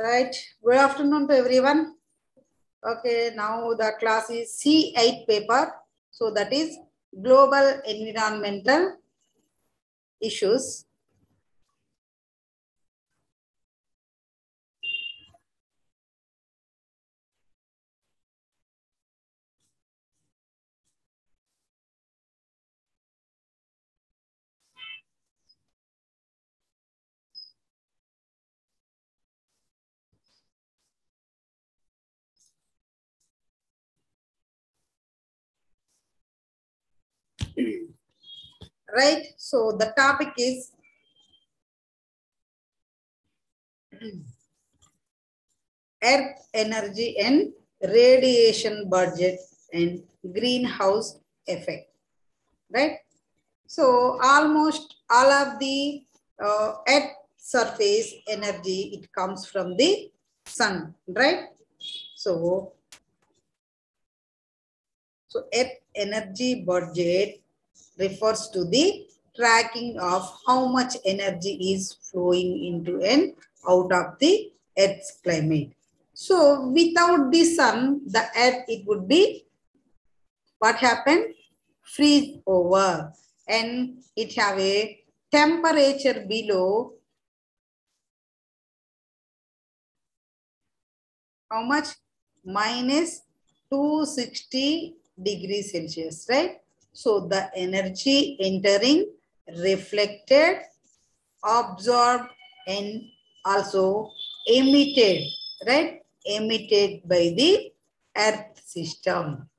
Right. Good afternoon to everyone. Okay, now the class is C8 paper. So that is global environmental issues. Right. So the topic is Earth energy and radiation budget and greenhouse effect. Right. So almost all of the Earth surface energy, it comes from the sun, right? So Earth energy budget refers to the tracking of how much energy is flowing into and out of the Earth's climate. So without the sun, the Earth, it would be, what happened? Freeze over, and it have a temperature below how much? Minus 260 degrees Celsius, right? So the energy entering, reflected, absorbed, and also emitted, right? Emitted by the Earth system.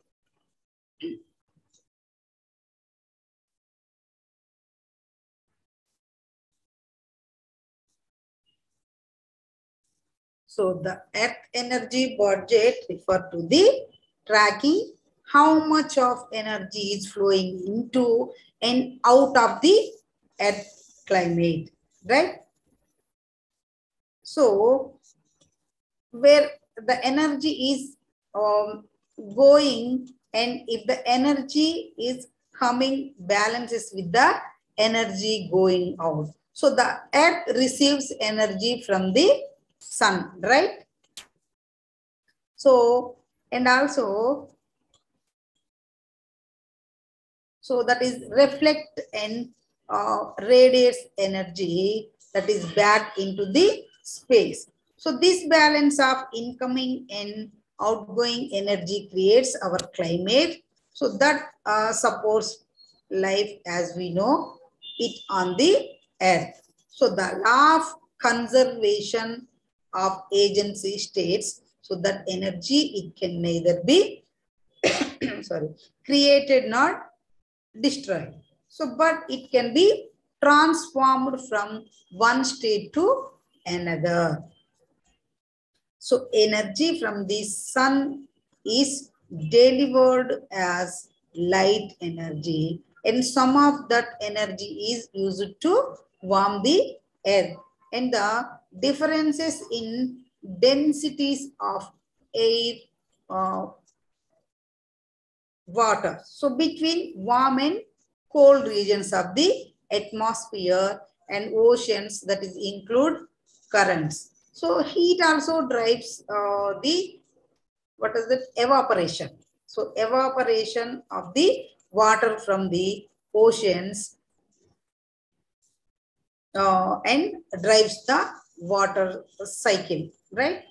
So the Earth energy budget refer to the tracking how much of energy is flowing into and out of the Earth climate, right? So where the energy is going, and if the energy is coming, balances with the energy going out. So the Earth receives energy from the sun, right? So, and also, so that is reflect and radiates energy that is back into the space. So this balance of incoming and outgoing energy creates our climate. So that supports life as we know it on the earth. So the law of conservation of agency states so that energy, it can neither be sorry, created nor destroyed. So, but it can be transformed from one state to another. So, energy from the sun is delivered as light energy, and some of that energy is used to warm the earth. And the differences in densities of air, water. So between warm and cold regions of the atmosphere and oceans, that is include currents. So heat also drives the, what is it? Evaporation. So evaporation of the water from the oceans and drives the water cycle, right?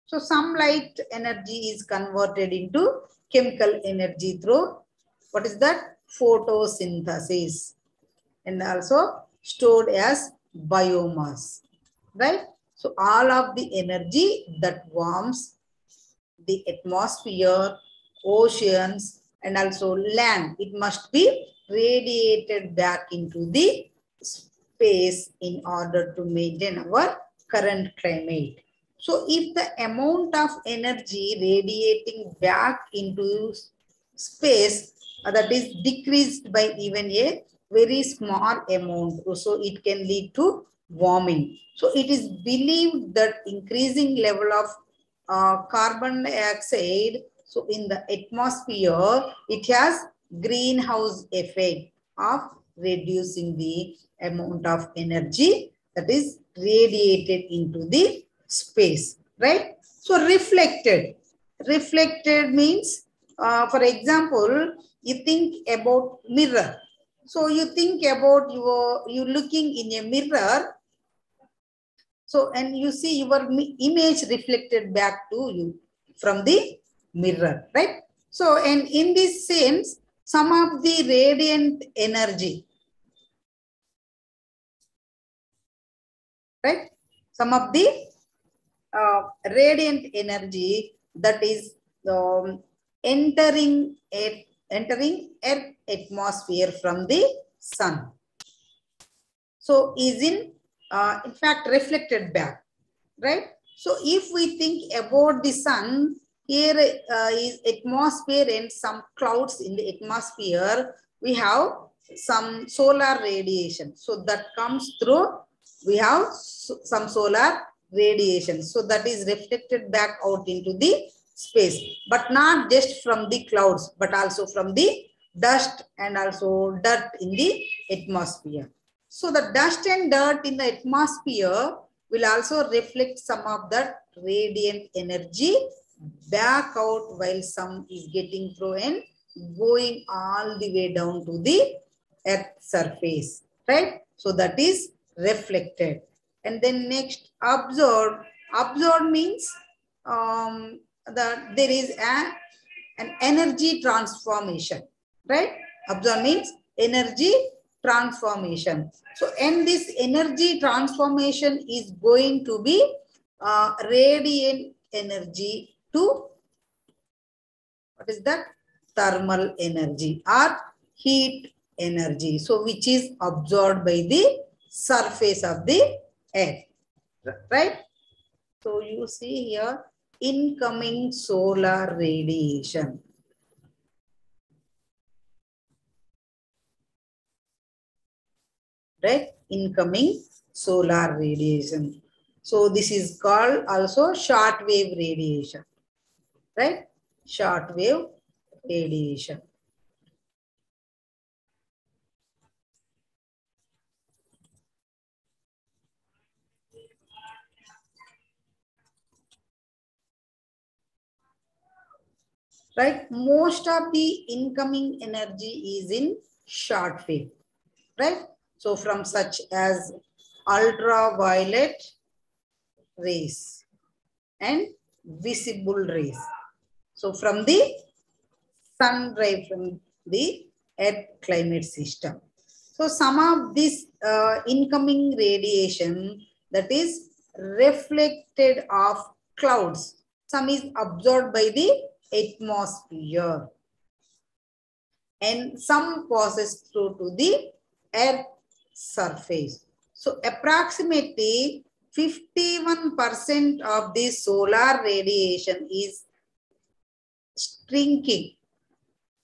So sunlight energy is converted into chemical energy through, what is that? Photosynthesis, and also stored as biomass, right? So all of the energy that warms the atmosphere, oceans, and also land, it must be radiated back into the space in order to maintain our current climate. So if the amount of energy radiating back into space that is decreased by even a very small amount, so it can lead to warming. So it is believed that increasing level of carbon dioxide, so in the atmosphere, it has greenhouse effect of reducing the amount of energy that is radiated into the space, right? So reflected. Reflected means, for example, you think about mirror. So you think about you looking in a mirror. So, and you see your image reflected back to you from the mirror, right? So, and in this sense, some of the radiant energy, right? Some of the radiant energy that is entering Earth atmosphere from the sun. So is in fact reflected back, right? So if we think about the sun, here is atmosphere and some clouds in the atmosphere. We have some solar radiation. So that comes through, we have some solar radiation. So that is reflected back out into the space, but not just from the clouds, but also from the dust and also dirt in the atmosphere. So the dust and dirt in the atmosphere will also reflect some of that radiant energy back out, while some is getting through and going all the way down to the earth surface, right? So that is reflected. And then next, absorbed. Absorbed means that there is an energy transformation, right? Absorb means energy transformation. So, and this energy transformation is going to be radiant energy to, what is that? Thermal energy or heat energy. So, which is absorbed by the surface of the earth, right? So, you see here, incoming solar radiation. Right? Incoming solar radiation. So this is called also short wave radiation, right? Short wave radiation. Right? Most of the incoming energy is in short wave, right? So from such as ultraviolet rays and visible rays. So from the sun ray, from the earth climate system. So some of this incoming radiation that is reflected off clouds. Some is absorbed by the atmosphere and some passes through to the earth surface. So approximately 51% of the solar radiation is shrinking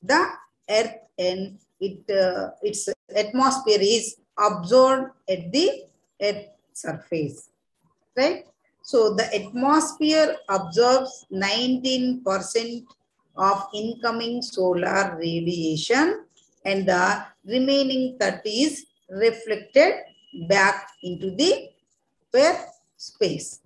the earth, and its atmosphere is absorbed at the earth surface, right? So the atmosphere absorbs 19% of incoming solar radiation, and the remaining 30 is reflected back into the earth space.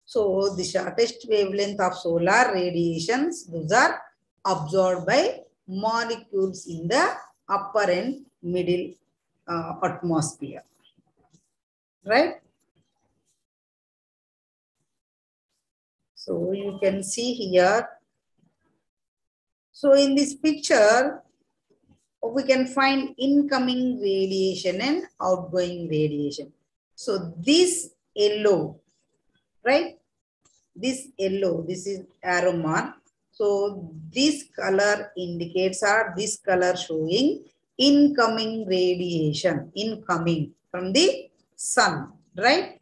So the shortest wavelength of solar radiations, those are absorbed by molecules in the upper and middle atmosphere, right? So you can see here. So in this picture, we can find incoming radiation and outgoing radiation. So this yellow, right? This yellow, this is arrow mark. So this color indicates, or this color showing incoming radiation, incoming from the sun, right?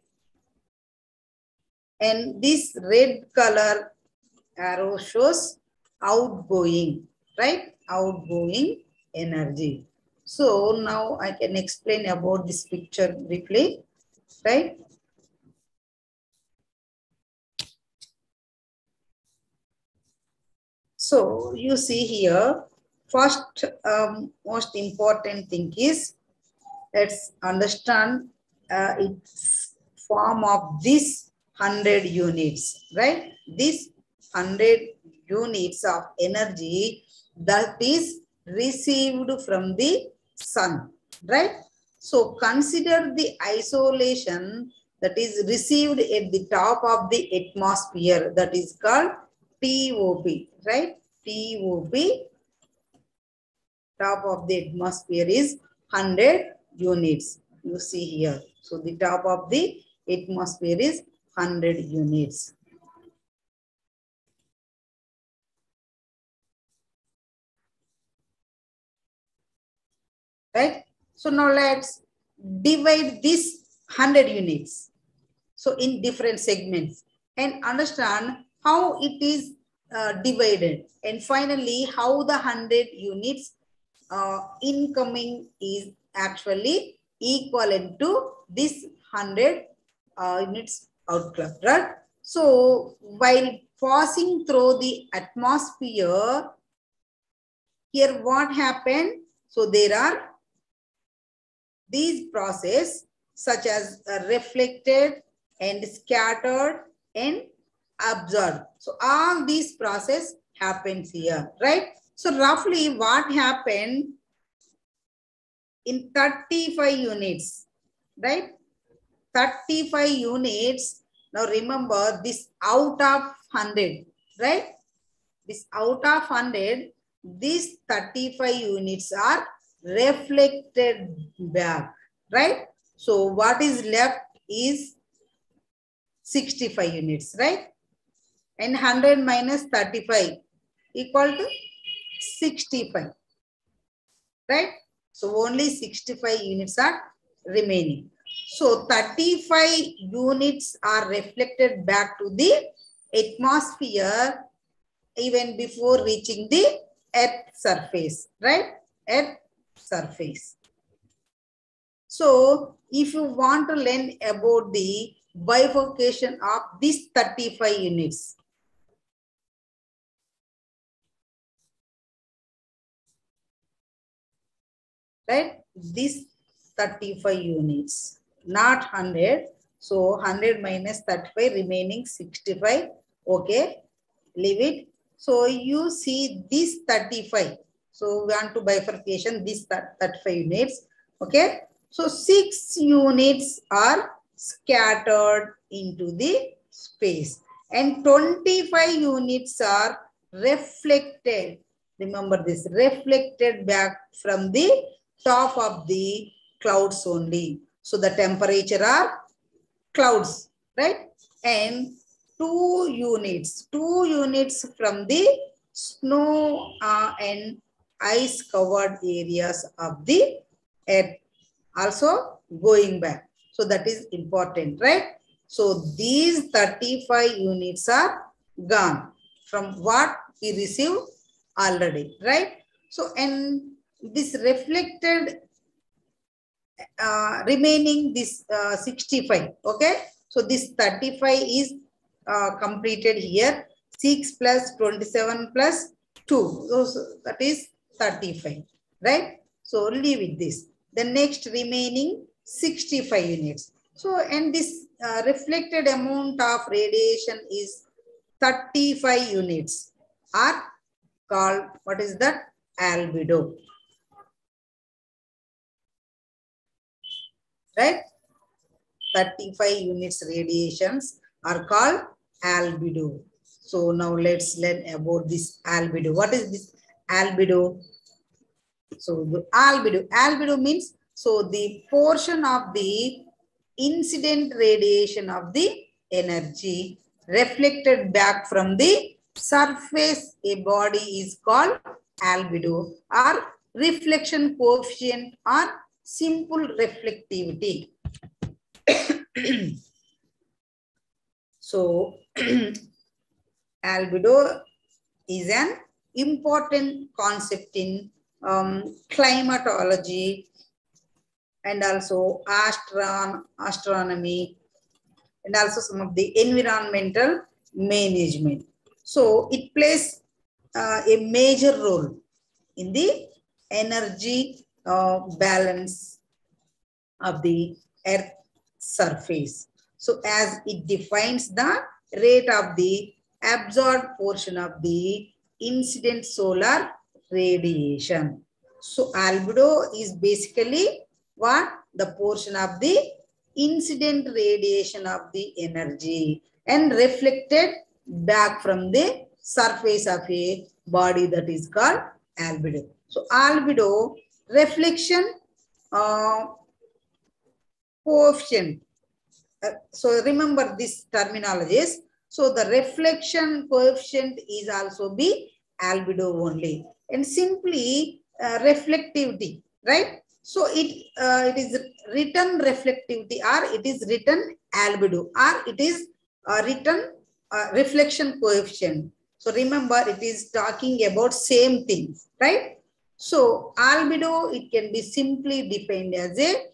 And this red color arrow shows outgoing, right? Outgoing energy. So now I can explain about this picture briefly, right? So you see here, first most important thing is, let's understand its form of this 100 units, right? This 100 units of energy that is received from the sun, right? So consider the isolation that is received at the top of the atmosphere, that is called TOP, right? TOP, top of the atmosphere is 100 units. You see here. So the top of the atmosphere is 100 units. Right? So now let's divide this 100 units. So in different segments and understand how it is divided, and finally how the 100 units incoming is actually equivalent to this 100 units outcome, right? So while passing through the atmosphere, here what happened? So there are these processes such as reflected and scattered and absorbed. So all these process happens here, right? So roughly what happened in 35 units, right? 35 units. Now remember this out of 100, right? This out of 100, these 35 units are reflected back, right? So what is left is 65 units, right? And 100 minus 35 equal to 65, right? So only 65 units are remaining. So 35 units are reflected back to the atmosphere even before reaching the Earth surface, right? Earth surface. So if you want to learn about the bifurcation of these 35 units, right? These 35 units, not 100. So 100 minus 35, remaining 65. Okay, leave it. So you see this 35. So we want to bifurcation this 35 units. Okay. So 6 units are scattered into the space and 25 units are reflected. Remember this, reflected back from the top of the clouds only. So the temperature are clouds, right? And 2 units from the snow and ice covered areas of the earth also going back. So that is important, right? So these 35 units are gone from what we received already, right? So and this reflected remaining this 65, okay? So this 35 is completed here. 6 plus 27 plus 2. So that is 35, right? So leave it this. The next remaining 65 units. So and this reflected amount of radiation is 35 units are called, what is that? Albedo. Right? 35 units radiations are called albedo. So now let's learn about this albedo. What is this albedo? So the albedo means, so the portion of the incident radiation of the energy reflected back from the surface a body is called albedo, or reflection coefficient, or simple reflectivity. So albedo is an important concept in climatology and also astronomy and also some of the environmental management. So it plays a major role in the energy balance of the Earth surface. So as it defines the rate of the absorbed portion of the incident solar radiation. So albedo is basically what? The portion of the incident radiation of the energy and reflected back from the surface of a body, that is called albedo. So albedo reflection coefficient. So remember this terminologies. So the reflection coefficient is also be albedo only, and simply reflectivity, right? So it is written reflectivity, or it is written albedo, or it is written reflection coefficient. So remember, it is talking about same thing, right? So albedo, it can be simply defined as a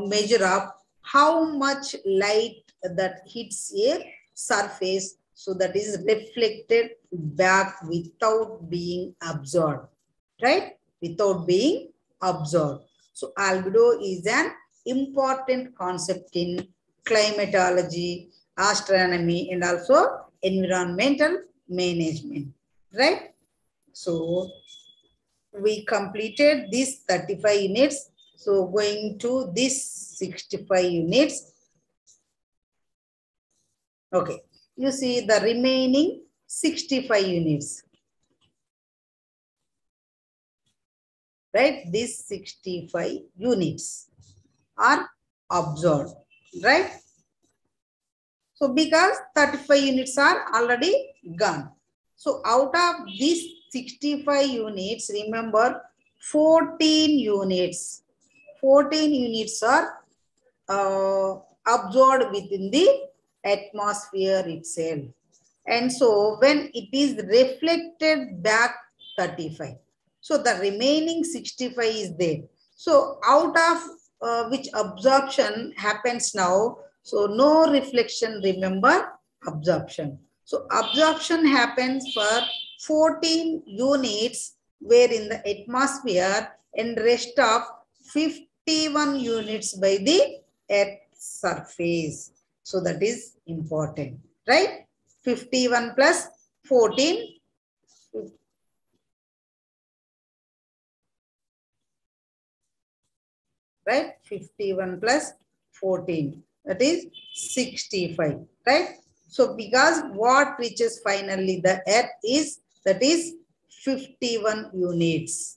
measure of how much light that hits a surface, so that is reflected back without being absorbed, right? Without being absorbed. So albedo is an important concept in climatology, astronomy, and also environmental management, right? So we completed this 35 units. So going to this 65 units. Okay, you see the remaining 65 units, right? These 65 units are absorbed, right? So because 35 units are already gone. So out of these 65 units, remember 14 units are absorbed within the atmosphere itself. And so when it is reflected back 35, so the remaining 65 is there. So out of which absorption happens now, so no reflection, remember absorption. So absorption happens for 14 units where in the atmosphere, and rest of 51 units by the earth surface. So that is important, right? 51 plus 14, right? 51 plus 14, that is 65, right? So because what reaches finally the earth is, that is 51 units.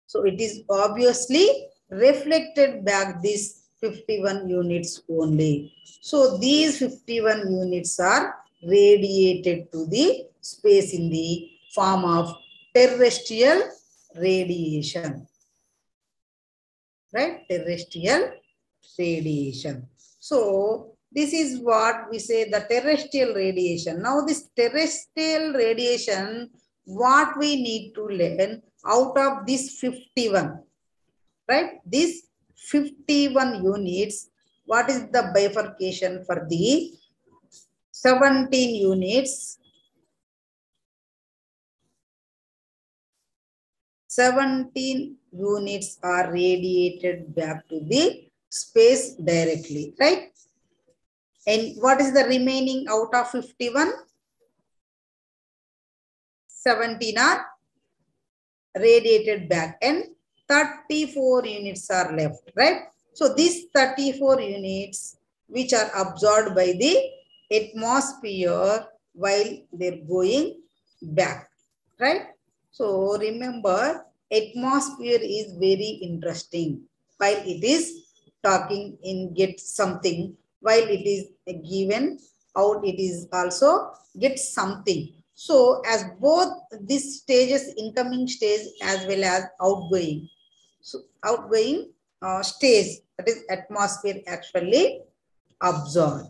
So it is obviously reflected back this 51 units only. So these 51 units are radiated to the space in the form of terrestrial radiation, right? Terrestrial radiation. So this is what we say, the terrestrial radiation. Now this terrestrial radiation, what we need to learn out of this 51, right? This 51 units, what is the bifurcation for the 17 units? 17 units are radiated back to the space directly, right? And what is the remaining out of 51? 17 are radiated back and 34 units are left, right? So these 34 units which are absorbed by the atmosphere while they're going back, right? So remember, atmosphere is very interesting. While it is talking in get something, while it is given out, it is also get something. So as both these stages, incoming stage as well as outgoing. So outgoing stage, that is atmosphere actually absorbed.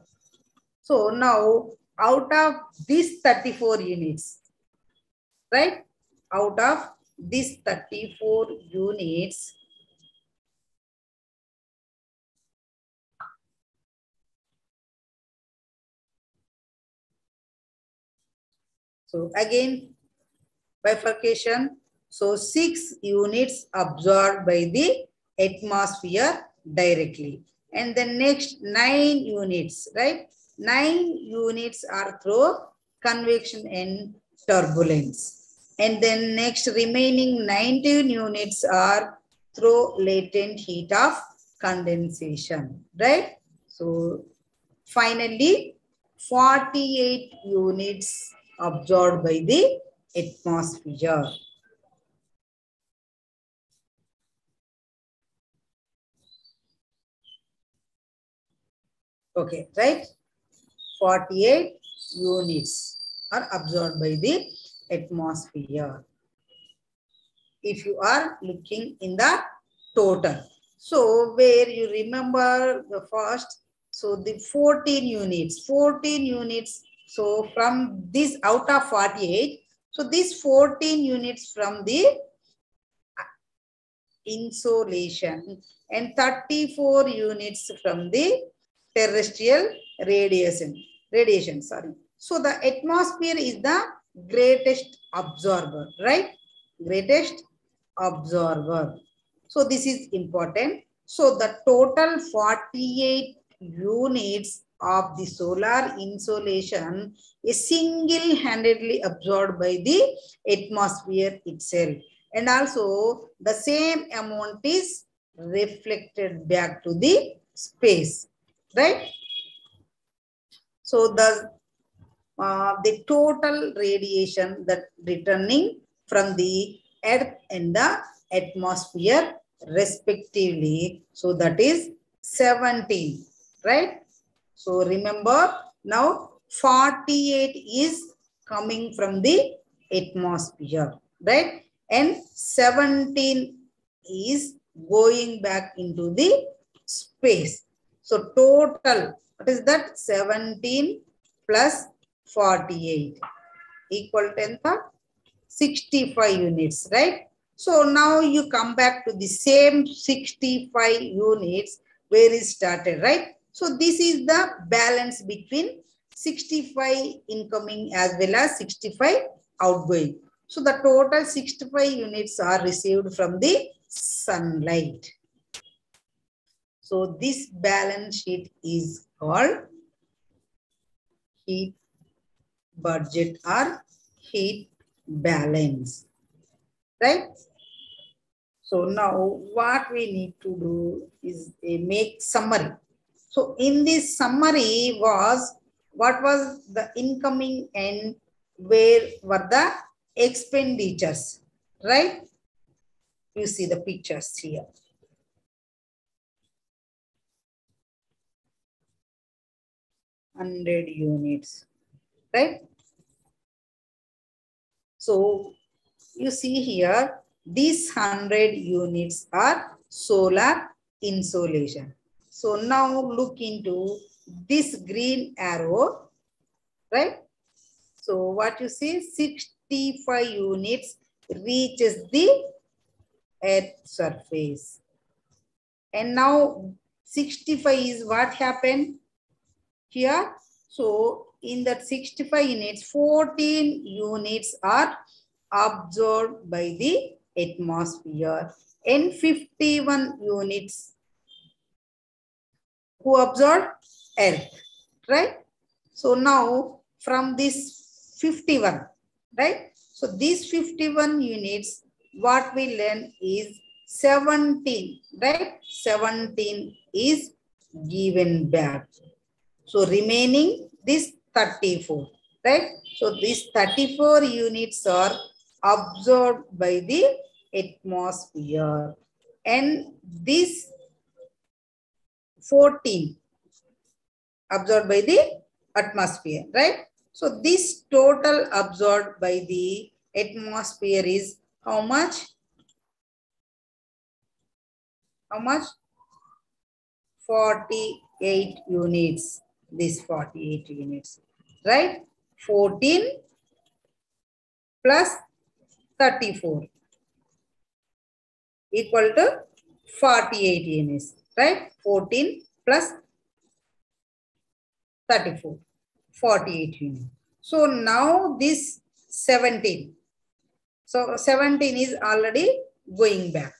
So now out of these 34 units, right? Out of these 34 units, so again, bifurcation. So 6 units absorbed by the atmosphere directly. And then next 9 units, right? 9 units are through convection and turbulence. And then next remaining 19 units are through latent heat of condensation, right? So finally 48 units absorbed by the atmosphere. Okay, right? 48 units are absorbed by the atmosphere. If you are looking in the total. So where you remember the first, so the 14 units, so from this out of 48, so these 14 units from the insolation and 34 units from the terrestrial radiation, sorry. So the atmosphere is the greatest absorber, right? Greatest absorber. So this is important. So the total 48 units of the solar insolation is single-handedly absorbed by the atmosphere itself. And also the same amount is reflected back to the space, right? So the total radiation that returning from the earth and the atmosphere respectively, so that is 17, right? So remember now 48 is coming from the atmosphere, right? And 17 is going back into the space. So total, what is that? 17 plus 48 equal to 65 units, right? So now you come back to the same 65 units where it started, right? So this is the balance between 65 incoming as well as 65 outgoing. So the total 65 units are received from the sunlight. So this balance sheet is called heat budget or heat balance, right? So now what we need to do is make summary. So in this summary was what was the incoming and where were the expenditures, right? You see the pictures here. Hundred units, right? So you see here, these 100 units are solar insolation. So now look into this green arrow, right? So what you see, 65 units reaches the earth surface. And now 65 is what happened here. So in that 65 units, 14 units are absorbed by the atmosphere and 51 units who absorb earth, right? So now from this 51, right? So these 51 units, what we learn is 17, right? 17 is given back. So remaining this 34, right? So these 34 units are absorbed by the atmosphere and this 14 absorbed by the atmosphere, right? So this total absorbed by the atmosphere is how much? How much? 48 units. This 48 units, right? 14 plus 34 equal to 48 units, right? 14 plus 34, 48 units. So now this 17. So 17 is already going back,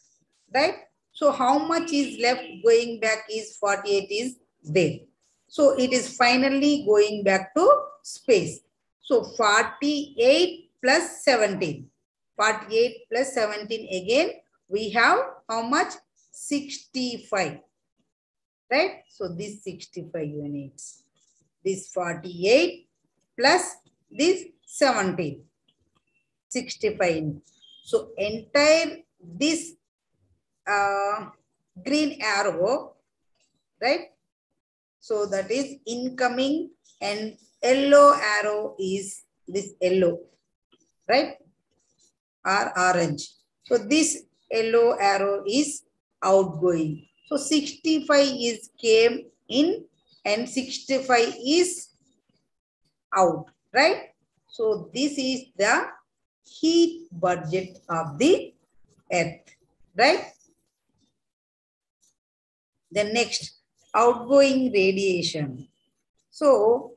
right? So how much is left going back is 48 is there. So it is finally going back to space. So 48 plus 17. 48 plus 17 again, we have how much? 65. Right? So this 65 units. This 48 plus this 17. 65. So entire this green arrow, right? So that is incoming, and yellow arrow is this yellow, right? Or orange. So this yellow arrow is outgoing. So 65 is came in and 65 is out, right? So this is the heat budget of the earth, right? The next, outgoing radiation. So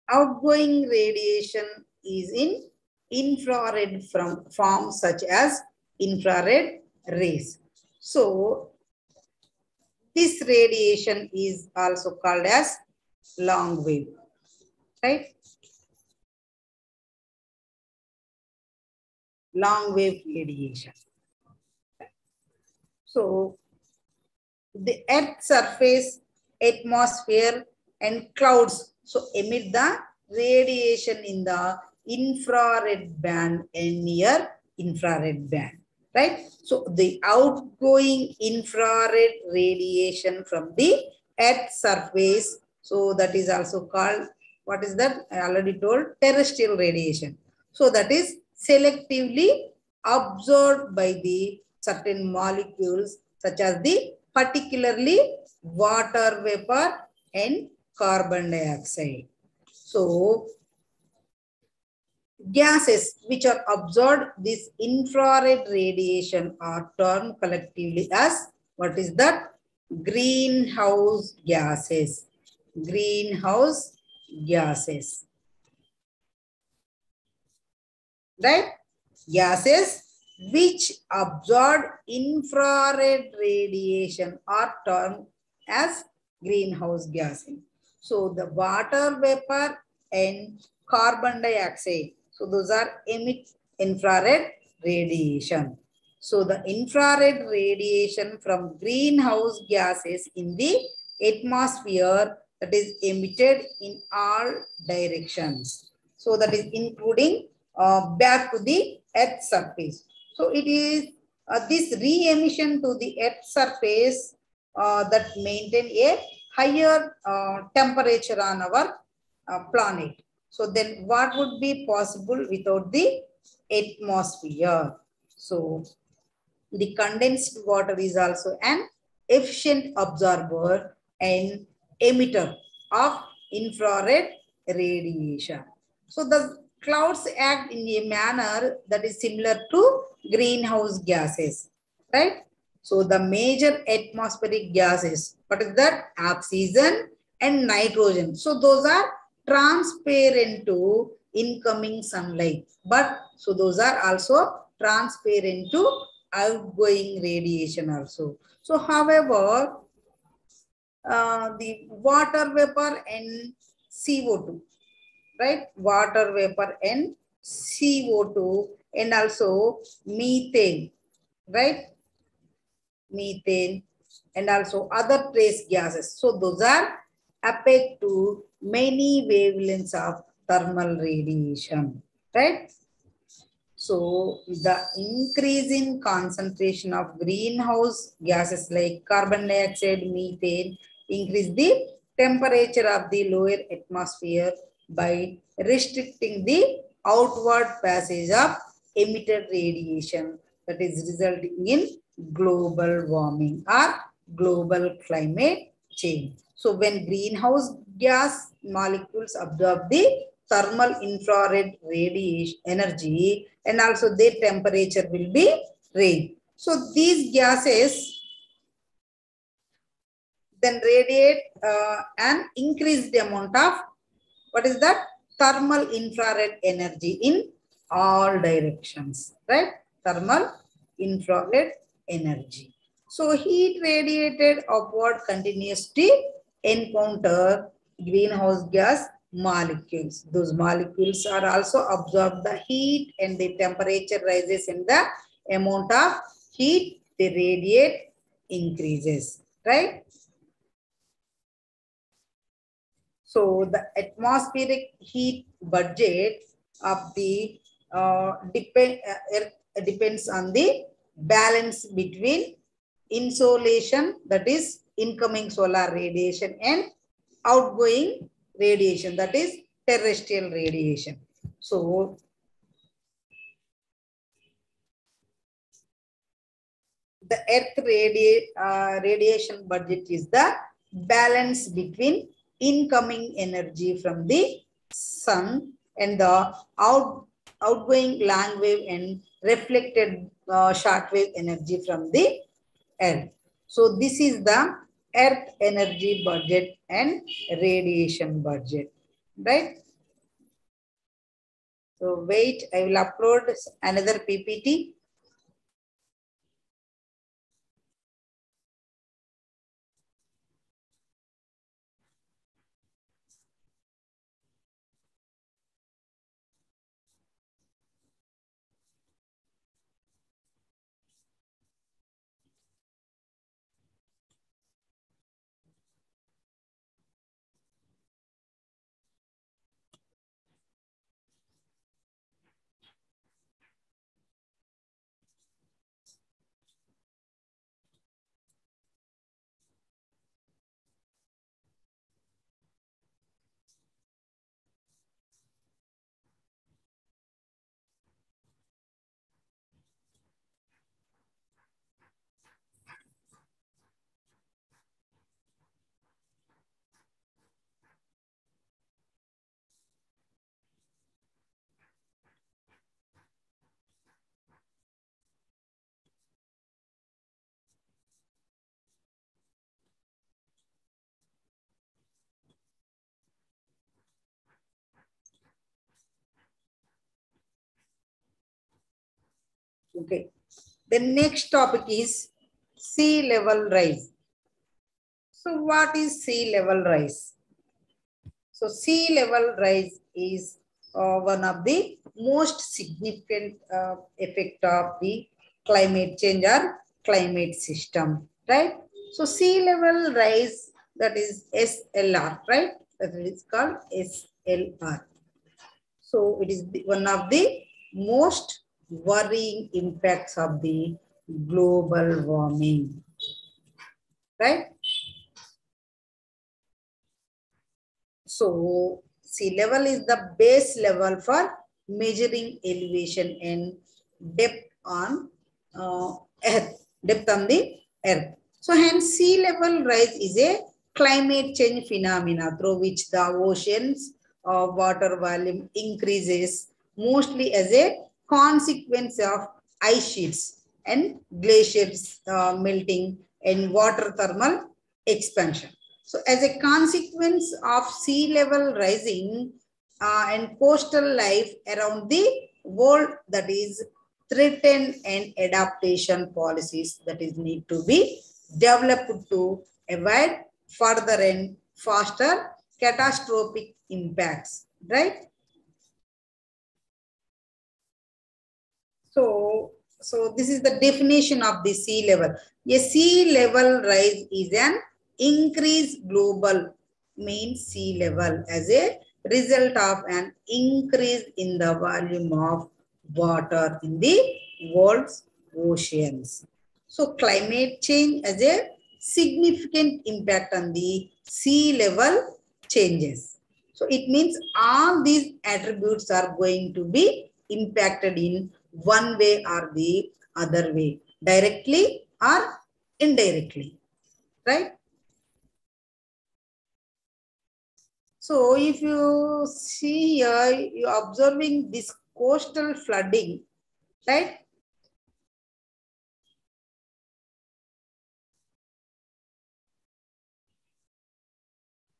outgoing radiation is in infrared form such as infrared rays. So this radiation is also called as long wave, right? Long wave radiation. So the earth surface, atmosphere and clouds so emit the radiation in the infrared band and near infrared band, right? So the outgoing infrared radiation from the earth surface, so that is also called, what is that? I already told, terrestrial radiation. So that is selectively absorbed by the certain molecules such as the particularly water vapor and carbon dioxide. So gases which are absorbed this infrared radiation are termed collectively as, what is that? Greenhouse gases. Greenhouse gases. Right? Gases which absorb infrared radiation are termed as greenhouse gases. So the water vapor and carbon dioxide, so those are emit infrared radiation. So the infrared radiation from greenhouse gases in the atmosphere that is emitted in all directions. So that is including back to the earth surface. So it is this re-emission to the earth surface that maintain a higher temperature on our planet. So then what would be possible without the atmosphere? So the condensed water is also an efficient absorber and emitter of infrared radiation. So the clouds act in a manner that is similar to greenhouse gases, right? So the major atmospheric gases, what is that? Oxygen and nitrogen. So those are transparent to incoming sunlight, but so those are also transparent to outgoing radiation also. So however, the water vapor and CO2, right? Water vapor and CO2 and also methane, right? Methane and also other trace gases. So those are opaque to many wavelengths of thermal radiation, right? So the increase in concentration of greenhouse gases like carbon dioxide, methane, increase the temperature of the lower atmosphere by restricting the outward passage of emitted radiation, that is resulting in global warming or global climate change. So when greenhouse gas molecules absorb the thermal infrared radiation energy and also their temperature will be raised. So these gases then radiate an increased amount of, what is that? Thermal infrared energy in all directions, right? Thermal infrared energy. So heat radiated upward continuously encounter greenhouse gas molecules. Those molecules are also absorb the heat and the temperature rises in the amount of heat they radiate increases, right? So the atmospheric heat budget of the Earth depends on the balance between insolation, that is incoming solar radiation, and outgoing radiation, that is terrestrial radiation. So the Earth radiation budget is the balance between incoming energy from the sun and the outgoing long wave and reflected short wave energy from the Earth. So this is the Earth energy budget and radiation budget, right? So wait, I will upload another PPT. Okay. The next topic is sea level rise. So what is sea level rise? So sea level rise is one of the most significant effect of the climate change or climate system, right? So sea level rise, that is SLR, right? That is called SLR. So it is one of the most worrying impacts of the global warming, right? So sea level is the base level for measuring elevation and depth on Earth, depth on the Earth. So hence sea level rise is a climate change phenomena through which the oceans water volume increases mostly as a consequence of ice sheets and glaciers melting and water thermal expansion. So as a consequence of sea level rising and coastal life around the world, that is threatened, and adaptation policies that is need to be developed to avoid further and faster catastrophic impacts, right? So this is the definition of the sea level. A sea level rise is an increased global mean sea level as a result of an increase in the volume of water in the world's oceans. So climate change has a significant impact on the sea level changes. So it means all these attributes are going to be impacted in one way or the other way, directly or indirectly, right? So if you see here, you're observing this coastal flooding, right?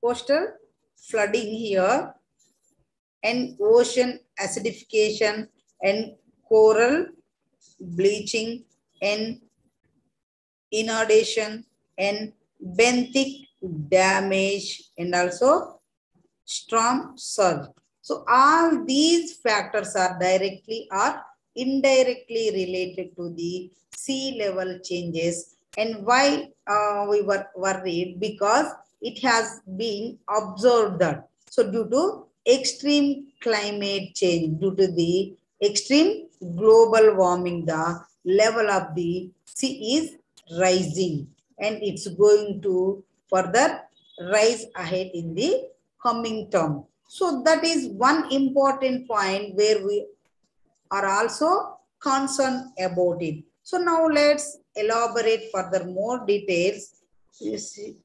Coastal flooding here and ocean acidification and coral bleaching and inundation, and benthic damage, and also storm surge. So all these factors are directly or indirectly related to the sea level changes. And why we were worried? Because it has been observed that, so due to extreme climate change, due to the extreme global warming, the level of the sea is rising, and it's going to further rise ahead in the coming term. So that is one important point where we are also concerned about it. So now let's elaborate further more details. You see.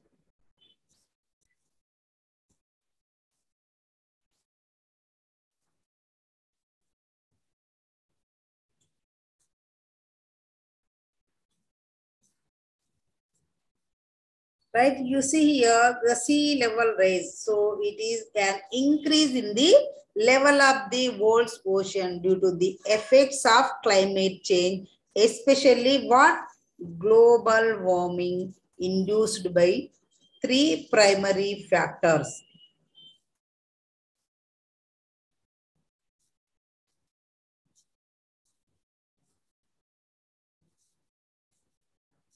Right, you see here the sea level rise. So it is an increase in the level of the world's ocean due to the effects of climate change, especially what? Global warming induced by three primary factors.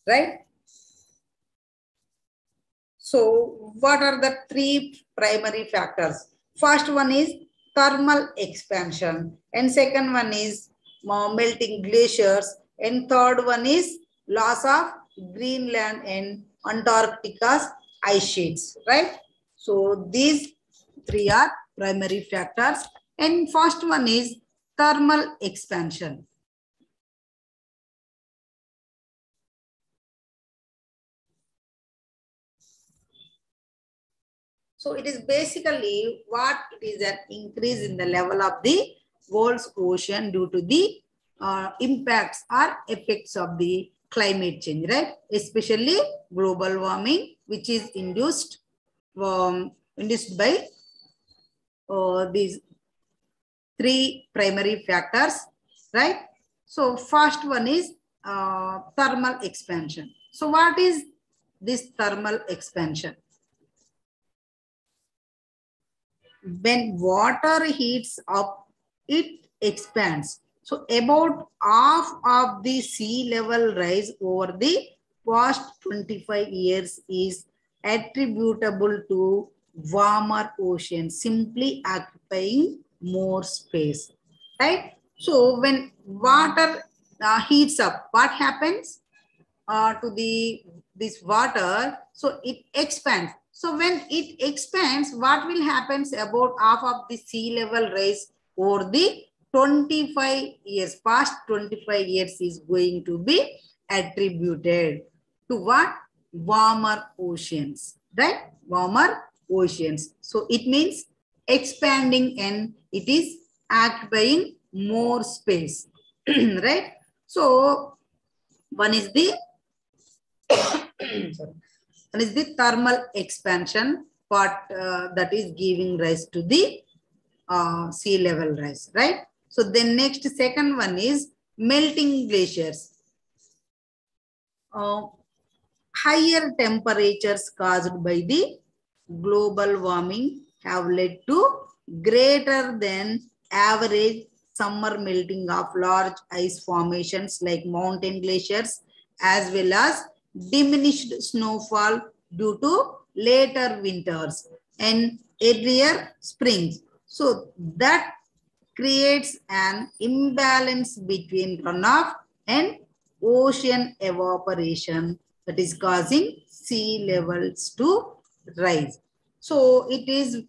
Right? So what are the three primary factors? First one is thermal expansion, and second one is melting glaciers, and third one is loss of Greenland and Antarctica's ice sheets, right? So these three are primary factors, and first one is thermal expansion. So it is basically what it is an increase in the level of the world's ocean due to the impacts or effects of the climate change, right? Especially global warming, which is induced by these three primary factors, right? So first one is thermal expansion. So what is this thermal expansion? When water heats up, it expands. So about half of the sea level rise over the past 25 years is attributable to warmer oceans simply occupying more space, right? So when water heats up, what happens to the this water? So it expands. So when it expands, what will happen? About half of the sea level rise over the 25 years, past 25 years is going to be attributed to what? Warmer oceans, right? Warmer oceans. So it means expanding and it is occupying more space, right? So one is the sorry. One is the thermal expansion part that is giving rise to the sea level rise, right? So then next, second one is melting glaciers. Higher temperatures caused by the global warming have led to greater than average summer melting of large ice formations like mountain glaciers, as well as diminished snowfall due to later winters and earlier springs. So that creates an imbalance between runoff and ocean evaporation that is causing sea levels to rise. So it is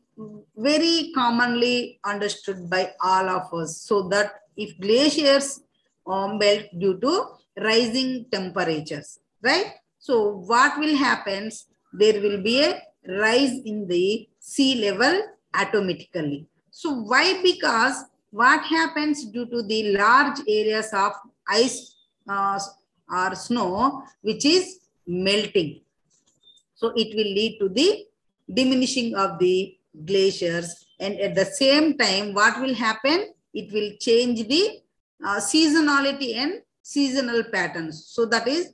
very commonly understood by all of us. So that if glaciers melt due to rising temperatures, right? So what will happen? There will be a rise in the sea level automatically. So why? Because what happens due to the large areas of ice or snow which is melting. So it will lead to the diminishing of the glaciers, and at the same time what will happen? It will change the seasonality and seasonal patterns. So that is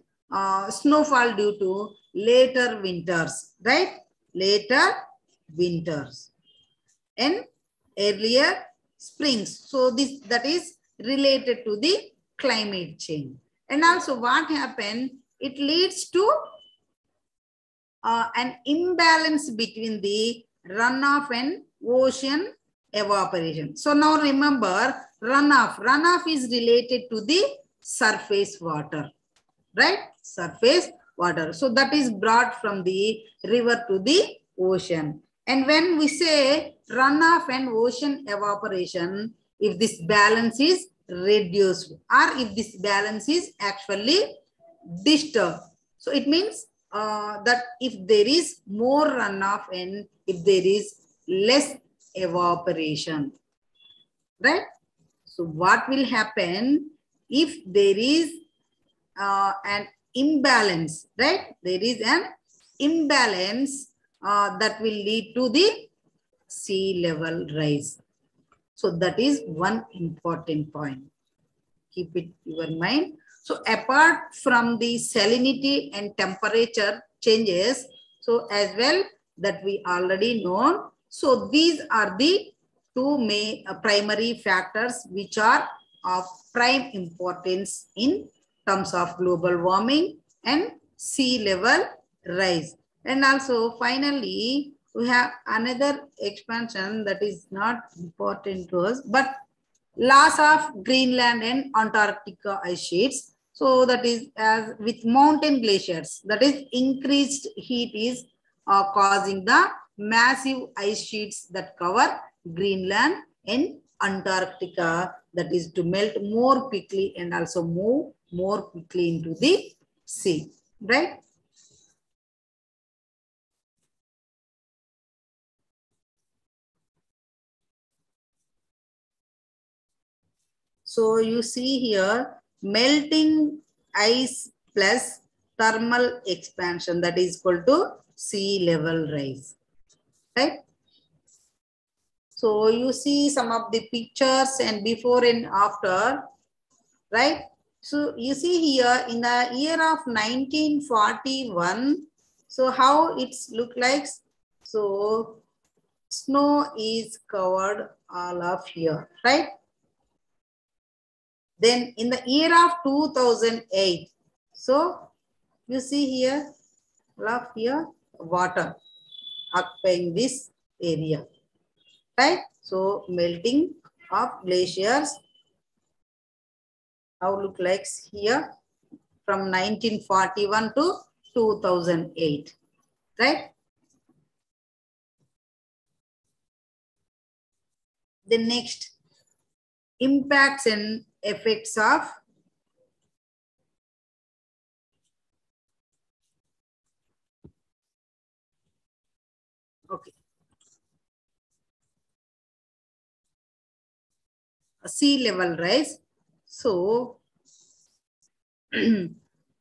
snowfall due to later winters, right? Later winters and earlier springs. So that is related to the climate change. And also what happened? It leads to an imbalance between the runoff and ocean evaporation. So now remember, runoff is related to the surface water, right? Surface water. So that is brought from the river to the ocean. And when we say runoff and ocean evaporation, if this balance is reduced or if this balance is actually disturbed, so it means that if there is more runoff and if there is less evaporation, right? So what will happen if there is an imbalance, right? There is an imbalance that will lead to the sea level rise. So that is one important point. Keep it in your mind. So apart from the salinity and temperature changes, so as well that we already know. So these are the two main primary factors which are of prime importance in terms of global warming and sea level rise. And also finally, we have another expansion that is not important to us, but loss of Greenland and Antarctica ice sheets. So that is as with mountain glaciers, that is increased heat is causing the massive ice sheets that cover Greenland and Antarctica, that is to melt more quickly and also move more quickly into the sea, right? So you see here melting ice plus thermal expansion, that is equal to sea level rise, right? So you see some of the pictures and before and after, right? So you see here in the year of 1941, so how it's look like. So snow is covered all of here, right? Then in the year of 2008, so you see here, love here, water occupying this area, right? So melting of glaciers, how look like here from 1941 to 2008, right? The next, impacts and effects of sea level rise. So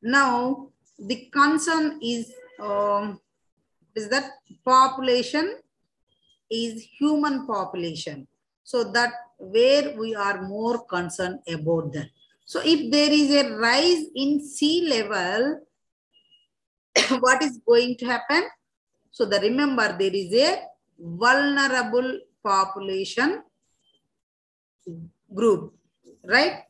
now the concern is that population is human population. So that where we are more concerned about that. So if there is a rise in sea level, what is going to happen? So remember there is a vulnerable population group, right?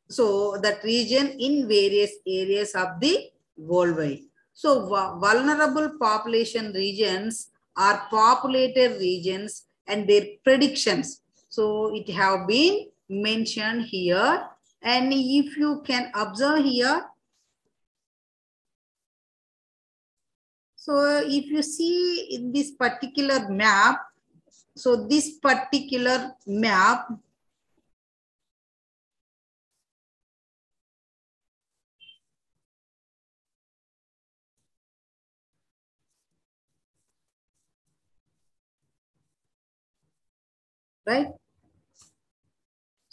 So that region in various areas of the worldwide. So vulnerable population regions are populated regions and their predictions. So it have been mentioned here. And if you can observe here, so if you see in this particular map, so this particular map, right?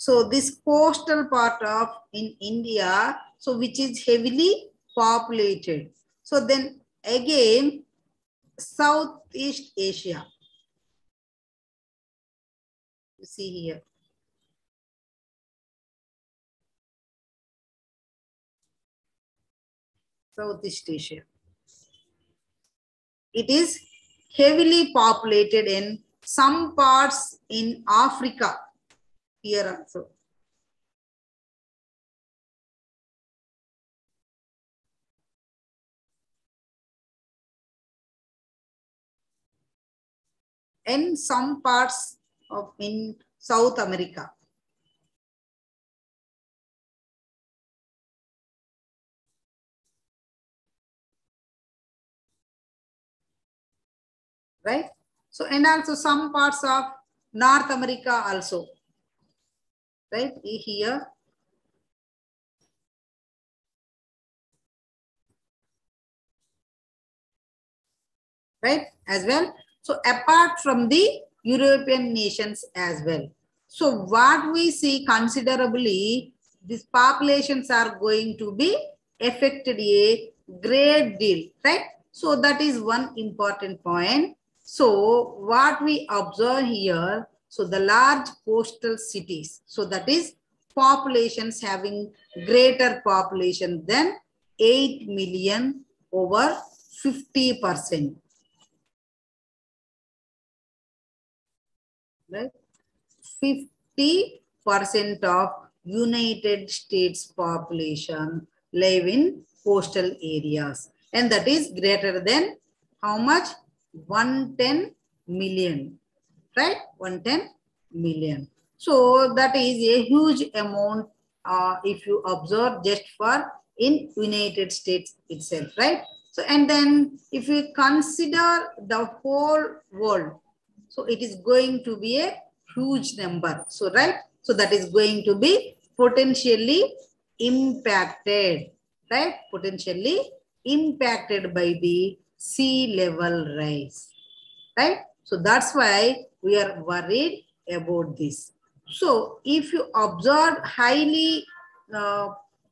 So this coastal part of in India, so which is heavily populated. So then again, Southeast Asia. You see here. Southeast Asia. It is heavily populated in some parts in Africa. Here also. In some parts of in South America. Right? So, and also some parts of North America also. Right? Here. Right? As well. So, apart from the European nations as well. So, what we see considerably, these populations are going to be affected a great deal. Right? So, that is one important point. So, what we observe here, so the large coastal cities, so that is populations having greater population than 8 million over 50%. Right? 50% of United States population live in coastal areas. And that is greater than how much? 110 million. Right? 110 million. So that is a huge amount if you observe just for in United States itself. Right? So and then if you consider the whole world, so it is going to be a huge number. So, right? So that is going to be potentially impacted, right? Potentially impacted by the sea level rise, right? So that's why we are worried about this. So if you observe highly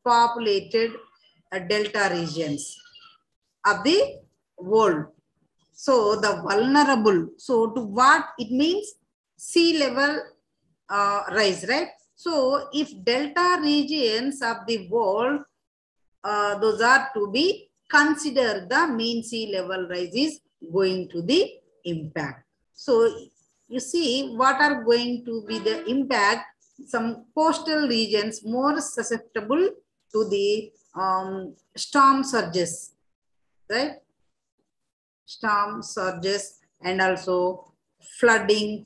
populated delta regions of the world, so the vulnerable, so to what it means? Sea level rise, right? So if delta regions of the world, those are to be considered, the mean sea level rise is going to the impact. So you see what are going to be the impact? Some coastal regions more susceptible to the storm surges, right? Storm surges and also flooding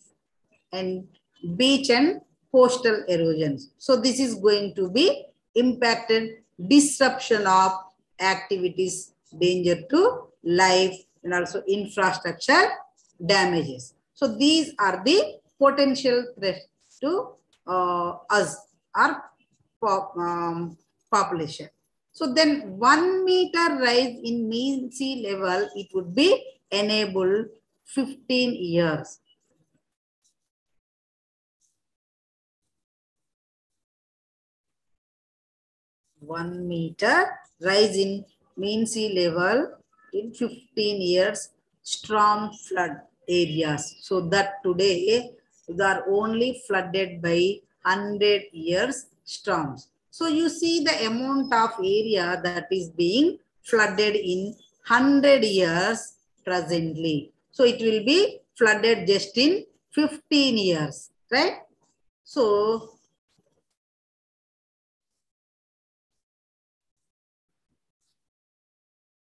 and beach and coastal erosions. So this is going to be impacted, disruption of activities, danger to life and also infrastructure damages. So these are the potential threats to us, our population. So then 1 meter rise in mean sea level, it would be enable 15 years. One meter rise in mean sea level in 15 years, storm flood areas. So that today they are only flooded by 100 years storms. So you see the amount of area that is being flooded in 100 years presently. So it will be flooded just in 15 years, right? So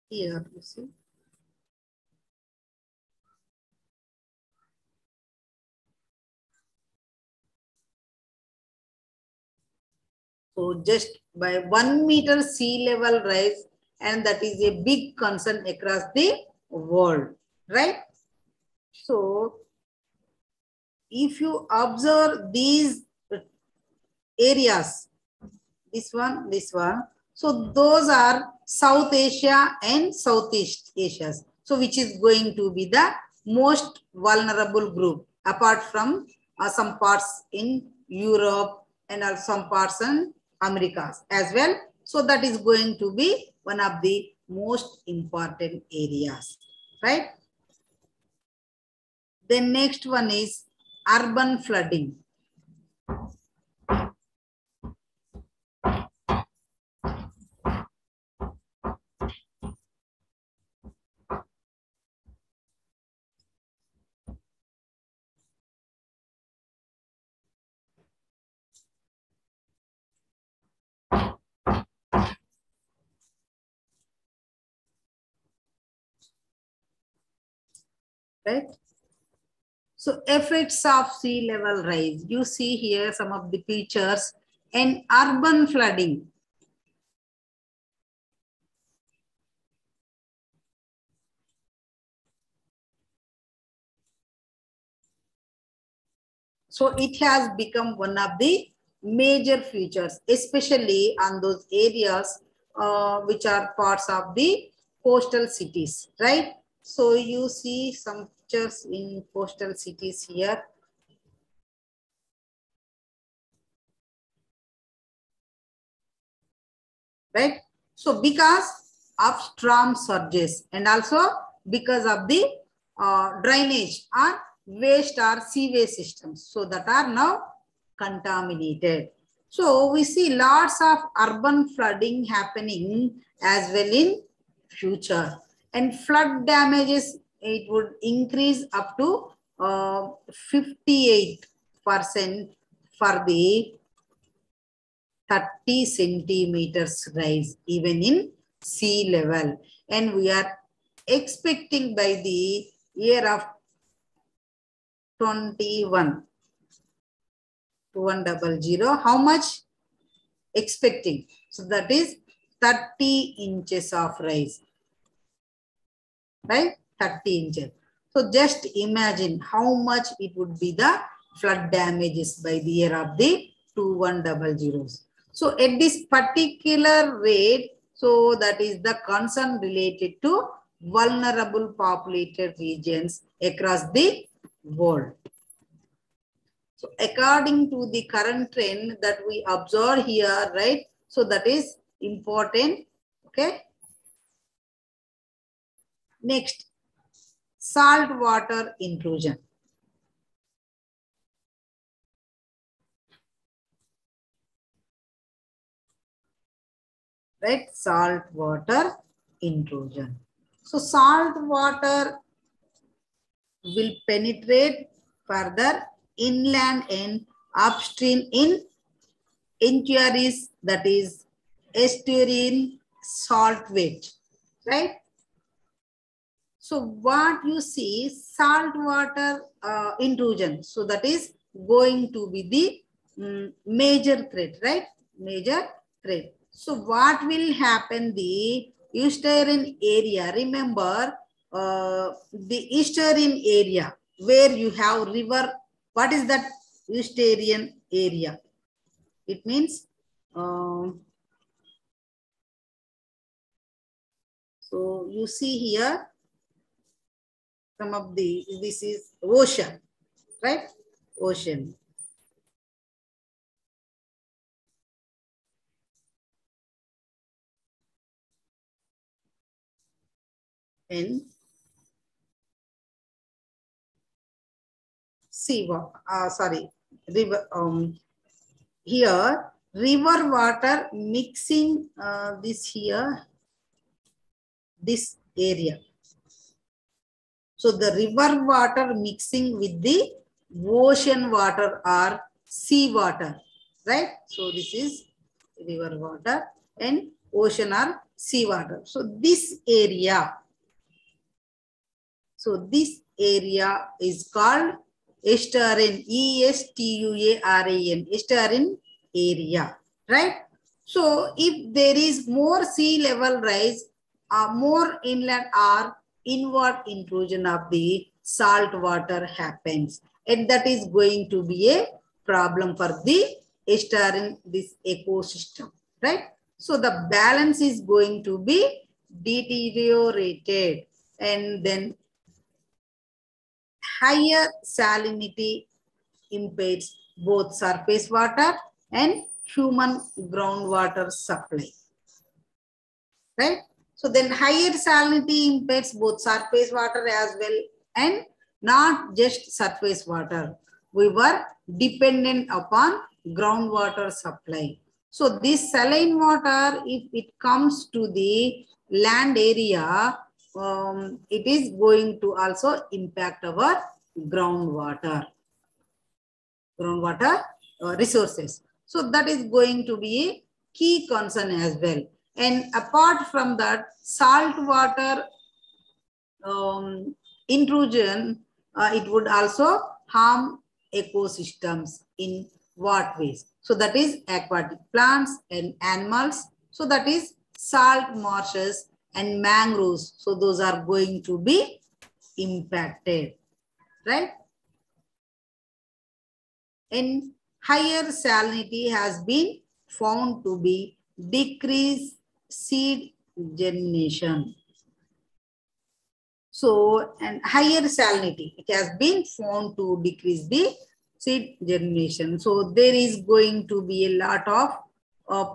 here you see. So just by 1 meter sea level rise, and that is a big concern across the world, right? So if you observe these areas, this one, so those are South Asia and Southeast Asia. So which is going to be the most vulnerable group apart from some parts in Europe and also some parts in Americas as well. So that is going to be one of the most important areas, right? The next one is urban flooding. right? So effects of sea level rise. You see here some of the pictures and urban flooding. So it has become one of the major features, especially on those areas which are parts of the coastal cities, right? So you see some pictures in coastal cities here. Right? So because of storm surges and also because of the drainage or waste or sewage systems, so that are now contaminated. So we see lots of urban flooding happening as well in future, and flood damages, it would increase up to 58% for the 30 centimeters rise even in sea level, and we are expecting by the year of 2100, how much expecting? So that is 30 inches of rise, right? 30 inches. So just imagine how much it would be the flood damages by the year of the 2100. So at this particular rate, so that is the concern related to vulnerable populated regions across the world. So according to the current trend that we observe here, right? So that is important. Okay. Next, salt water intrusion. Right? Salt water intrusion. So salt water will penetrate further inland and upstream in estuaries, that is estuarine salt wet, right? So what you see, salt water intrusion. So that is going to be the major threat, right? Major threat. So what will happen, the estuarine area, remember the estuarine area where you have river, what is that estuarine area? It means, so you see here, some of the, this is ocean, right? Ocean. And sea water, sorry, river, here, river water mixing this here, this area. So the river water mixing with the ocean water or sea water, right? So this is river water and ocean or sea water. So this area, is called estuarine, estuarin, estuarine area, right? So if there is more sea level rise, more inland or inward intrusion of the salt water happens, and that is going to be a problem for the estuarine, this ecosystem, right? So the balance is going to be deteriorated, and then higher salinity impairs both surface water and human groundwater supply, right? So then higher salinity impairs both surface water as well, and not just surface water. We were dependent upon groundwater supply. So this saline water, if it comes to the land area, it is going to also impact our groundwater resources. So that is going to be a key concern as well. And apart from that, salt water intrusion, it would also harm ecosystems in what ways? So that is aquatic plants and animals. So that is salt marshes and mangroves. So those are going to be impacted, right? And higher salinity has been found to be decreased seed germination. So, and higher salinity, it has been found to decrease the seed germination. So, there is going to be a lot of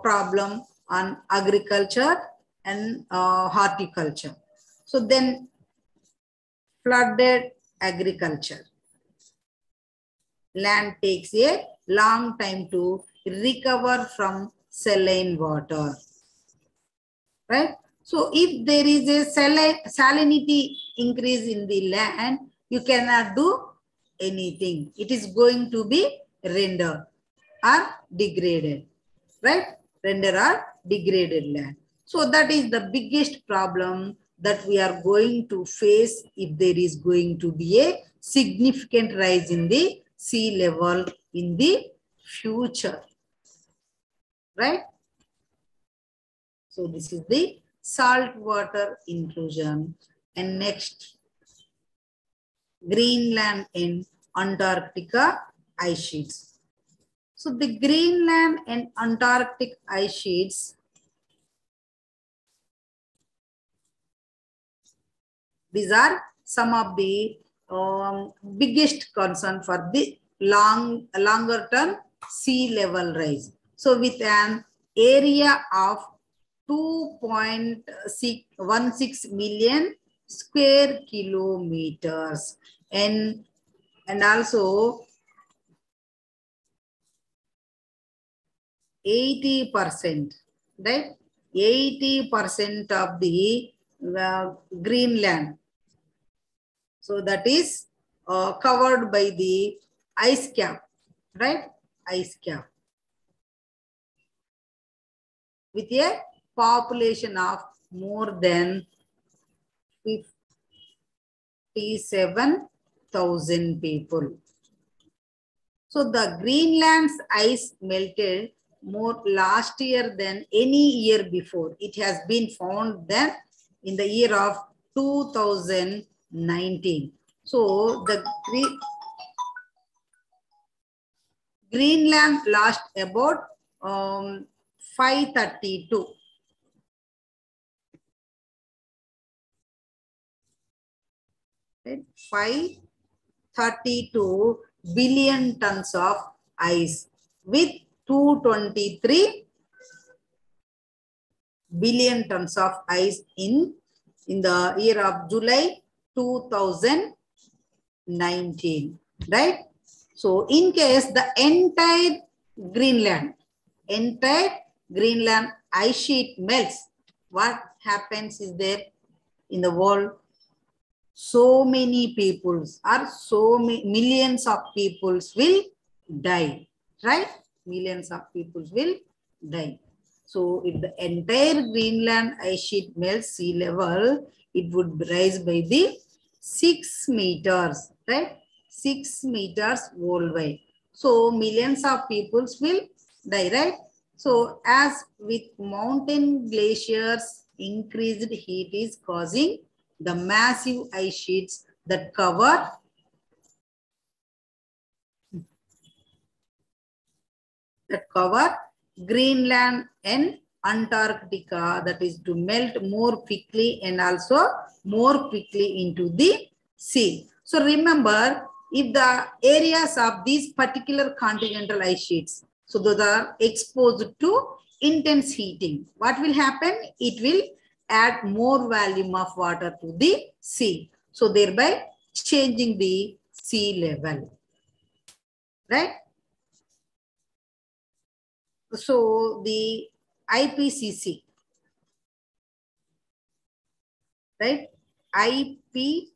problem on agriculture and horticulture. So, then flooded agriculture. Land takes a long time to recover from saline water, right? So if there is a salinity increase in the land, you cannot do anything. It is going to be rendered or degraded, right? Render or degraded land. So that is the biggest problem that we are going to face if there is going to be a significant rise in the sea level in the future, right? So this is the saltwater intrusion. And next, Greenland and Antarctica ice sheets. So the Greenland and Antarctic ice sheets, these are some of the biggest concern for the longer term sea level rise. So with an area of 2.16 million square kilometers and also 80%, right? 80% of the Greenland. So that is covered by the ice cap, right? Ice cap. With a population of more than 57,000 people. So the Greenland's ice melted more last year than any year before. It has been found that in the year of 2019. So the Greenland lost about 532. 532 billion tons of ice with 223 billion tons of ice in the year of July 2019, right? So in case the entire Greenland ice sheet melts, what happens is there in the world? So many peoples or millions of peoples will die, right? Millions of peoples will die. So if the entire Greenland ice sheet melts, sea level, it would rise by the 6 meters, right? 6 meters worldwide. So millions of peoples will die, right? So as with mountain glaciers, increased heat is causing the massive ice sheets that cover Greenland and Antarctica, that is to melt more quickly and also more quickly into the sea. So remember, if the areas of these particular continental ice sheets, so those are exposed to intense heating, what will happen? It will add more volume of water to the sea. So thereby changing the sea level, right? So the IPCC, right? IPCC,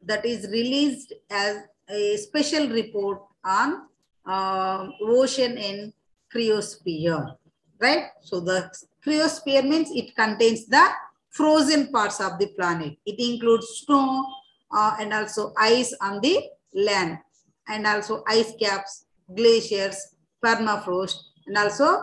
that is released as a special report on ocean and cryosphere, right? So the cryosphere means it contains the frozen parts of the planet. It includes snow and also ice on the land, and also ice caps, glaciers, permafrost, and also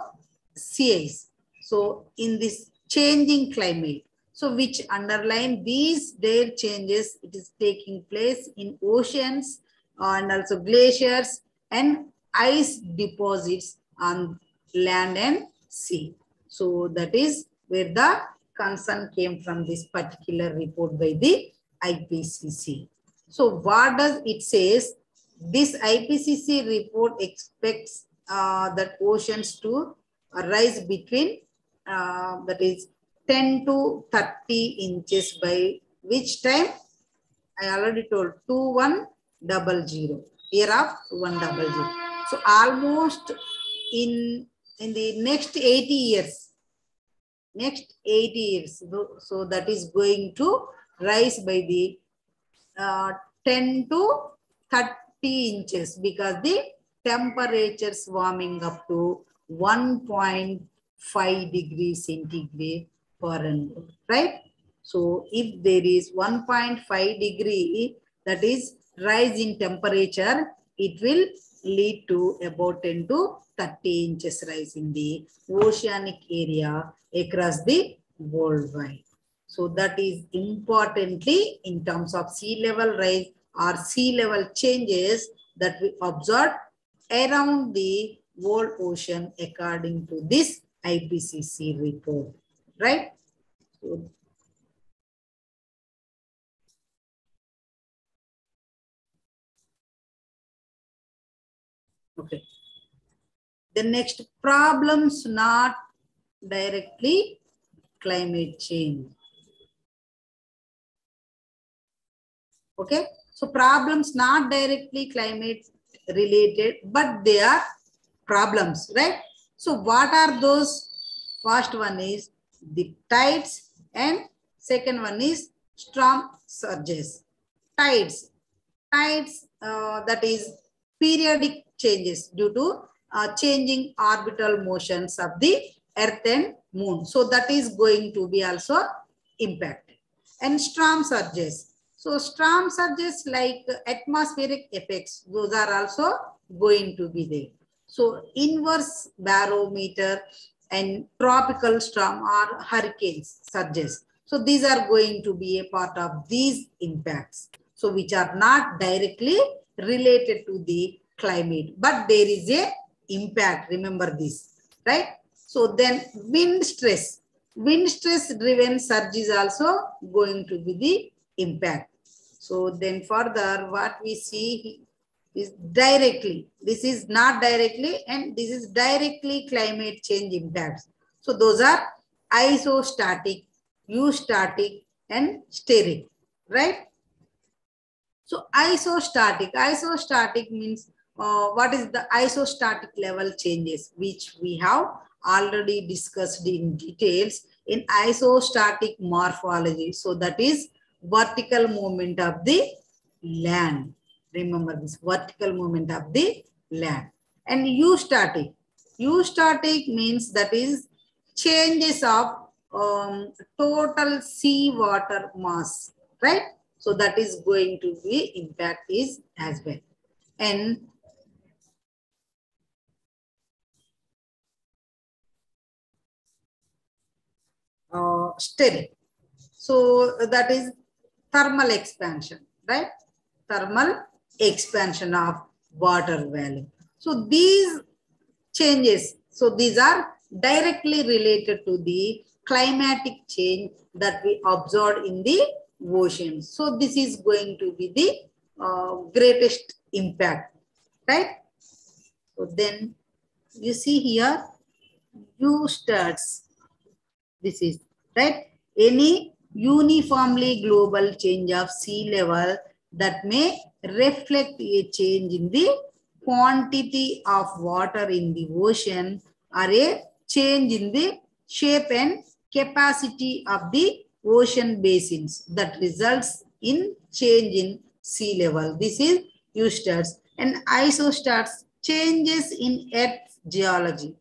sea ice. So in this changing climate, so which underline these their changes, it is taking place in oceans and also glaciers and ice deposits on land and sea. So that is where the concern came from this particular report by the IPCC. So what does it says? This IPCC report expects that oceans to rise between that is 10 to 30 inches by which time? I already told 2100, year of 2100. So almost in the next 80 years, so that is going to rise by the 10 to 30 inches because the temperatures warming up to 1.5 degrees centigrade Fahrenheit, right? So if there is 1.5 degree, that is rise in temperature, it will lead to about 10 to 30 inches rise in the oceanic area across the worldwide. So that is importantly in terms of sea level rise or sea level changes that we observe around the world ocean according to this IPCC report, right? So, okay. The next, problems not directly climate change. Okay, so problems not directly climate related, but they are problems, right? So what are those? First one is the tides and second one is storm surges. Tides, that is periodic changes due to changing orbital motions of the earth and moon. So that is going to be also impacted. And storm surges. So storm surges like atmospheric effects, those are also going to be there. So inverse barometer and tropical storm or hurricanes surges. So these are going to be a part of these impacts. So which are not directly related to the climate, but there is a impact. Remember this, right? So then wind stress driven surge is also going to be the impact. So then further what we see is directly, this is not directly and this is directly climate change impacts. So those are isostatic, eustatic and steric, right? So isostatic means what is the isostatic level changes, which we have already discussed in details in isostatic morphology. So that is vertical movement of the land. Remember this, vertical movement of the land. And eustatic means that is changes of total sea water mass, right? So that is going to be impact is as well. And steric. So that is thermal expansion, right? Thermal expansion of water volume. So these changes, so these are directly related to the climatic change that we observed in the oceans. So this is going to be the greatest impact, right? So then you see here, starts. This is right. Any uniformly global change of sea level that may reflect a change in the quantity of water in the ocean or a change in the shape and capacity of the ocean basins that results in change in sea level. This is eustarts. And isostarts, changes in Earth's geology.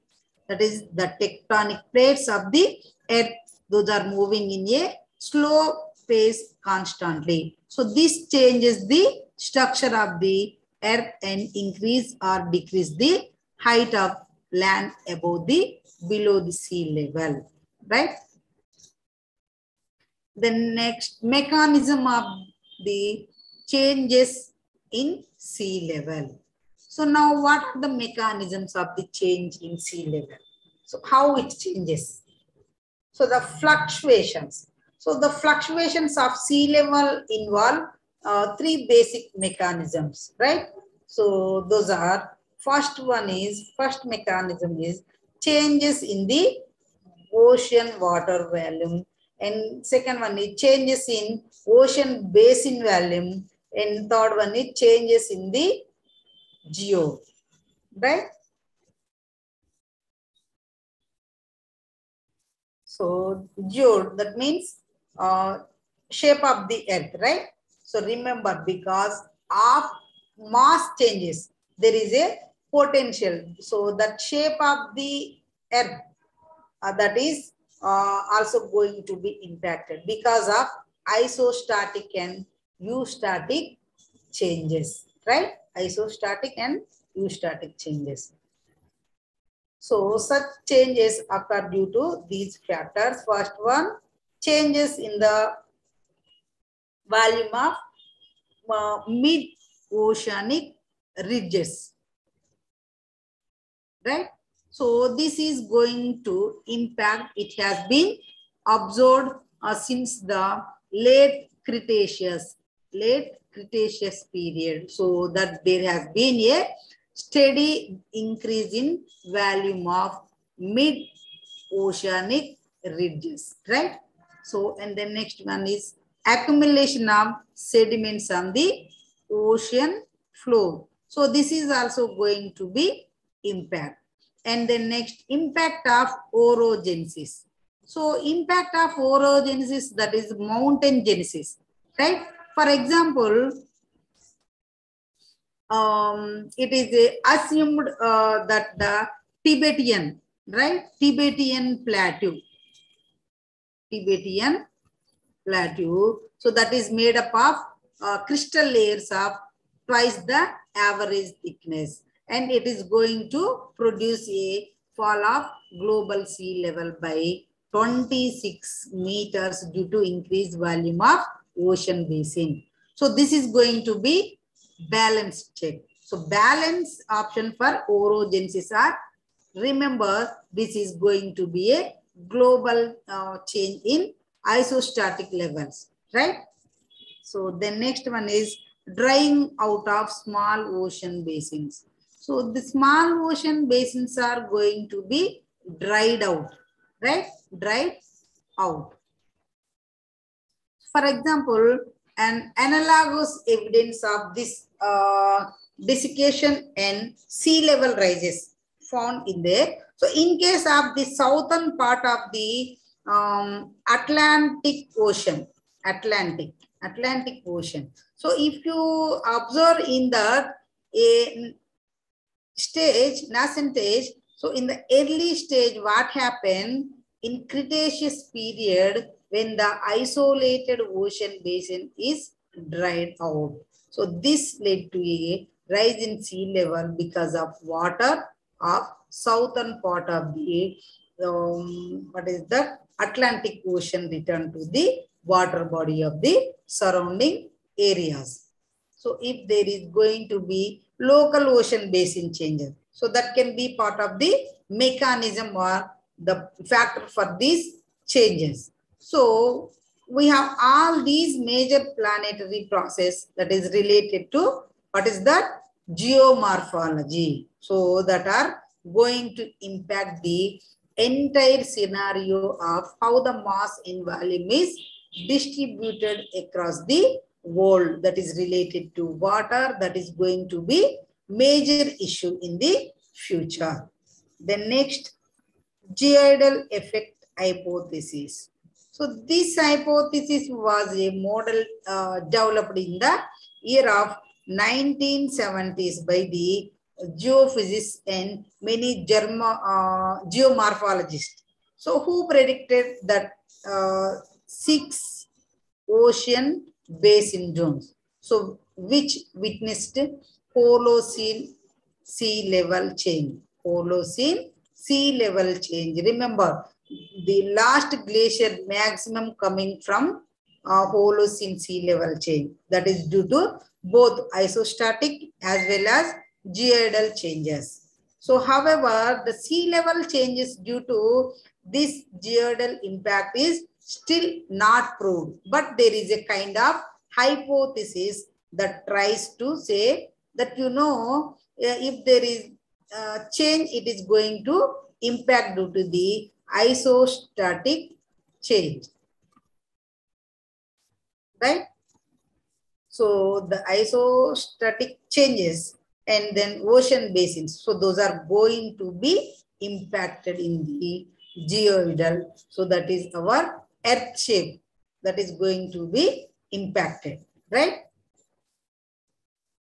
That is the tectonic plates of the Earth Those are moving in a slow pace constantly. So this changes the structure of the earth and increase or decrease the height of land above the below the sea level, right? The next mechanism of the changes in sea level. So now what are the mechanisms of the change in sea level? So how it changes? So the fluctuations. So the fluctuations of sea level involve three basic mechanisms, right? So those are, first mechanism is changes in the ocean water volume, and second one is changes in ocean basin volume, and third one is changes in the geo, right? So geo, that means shape of the earth, right? So remember, because of mass changes, there is a potential. So that shape of the earth, that is also going to be impacted because of isostatic and eustatic changes, right? Isostatic and eustatic changes. So such changes occur due to these factors. First one, changes in the volume of mid-oceanic ridges, right? So this is going to impact, it has been observed since the late Cretaceous period. So that there has been a steady increase in volume of mid-oceanic ridges, right? So, and the next one is accumulation of sediments on the ocean floor. So this is also going to be impact. And the next, impact of orogenesis. So impact of orogenesis, that is mountain genesis, right? For example, it is assumed that the Tibetan plateau, so that is made up of crystal layers of twice the average thickness, and it is going to produce a fall of global sea level by 26 meters due to increased volume of ocean basin. So this is going to be balance check. So balance option for orogenesis are, remember, this is going to be a global change in isostatic levels, right? So the next one is drying out of small ocean basins. So the small ocean basins are going to be dried out, right? Dried out. For example, an analogous evidence of this desiccation and sea level rises found in there. So in case of the southern part of the Atlantic Ocean. So if you observe in that a nascent stage, so in the early stage, what happened in Cretaceous period when the isolated ocean basin is dried out. So this led to a rise in sea level because of water of southern part of the Atlantic Ocean returned to the water body of the surrounding areas. So if there is going to be local ocean basin changes, so that can be part of the mechanism or the factor for these changes. So we have all these major planetary process that is related to what is that? Geomorphology. So that are going to impact the entire scenario of how the mass in volume is distributed across the world, that is related to water, that is going to be major issue in the future. The next, geoidal effect hypothesis. So this hypothesis was a model developed in the year of 1970s by the geophysicists and many geomorphologists. So who predicted that 6 ocean basin zones? So which witnessed Holocene sea level change? Holocene sea level change. Remember, the last glacier maximum coming from Holocene sea level change. That is due to both isostatic as well as geoidal changes. So, however, the sea level changes due to this geoidal impact is still not proved, but there is a kind of hypothesis that tries to say that, if there is change, it is going to impact due to the isostatic change, right? So the isostatic changes and then ocean basins. So those are going to be impacted in the geoidal. So that is our earth shape that is going to be impacted, right?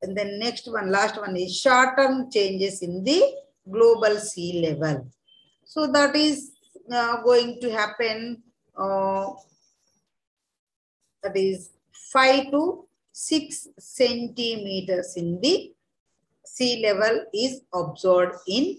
And then next one, last one is short-term changes in the global sea level. So that is going to happen, that is 5 to 6 centimeters in the sea level is observed in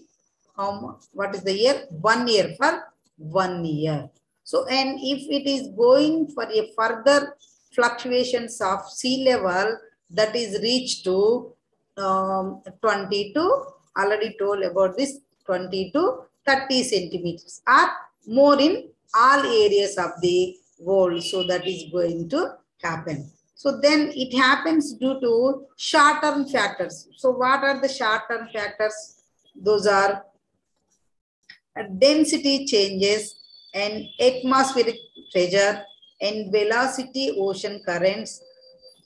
what is the year? 1 year, for 1 year. So, and if it is going for a further fluctuations of sea level, that is reached to 20 to, already told about this, 20 to 30 centimeters or more in all areas of the world. So that is going to happen. So then it happens due to short-term factors. So what are the short-term factors? Those are density changes and atmospheric pressure and velocity ocean currents,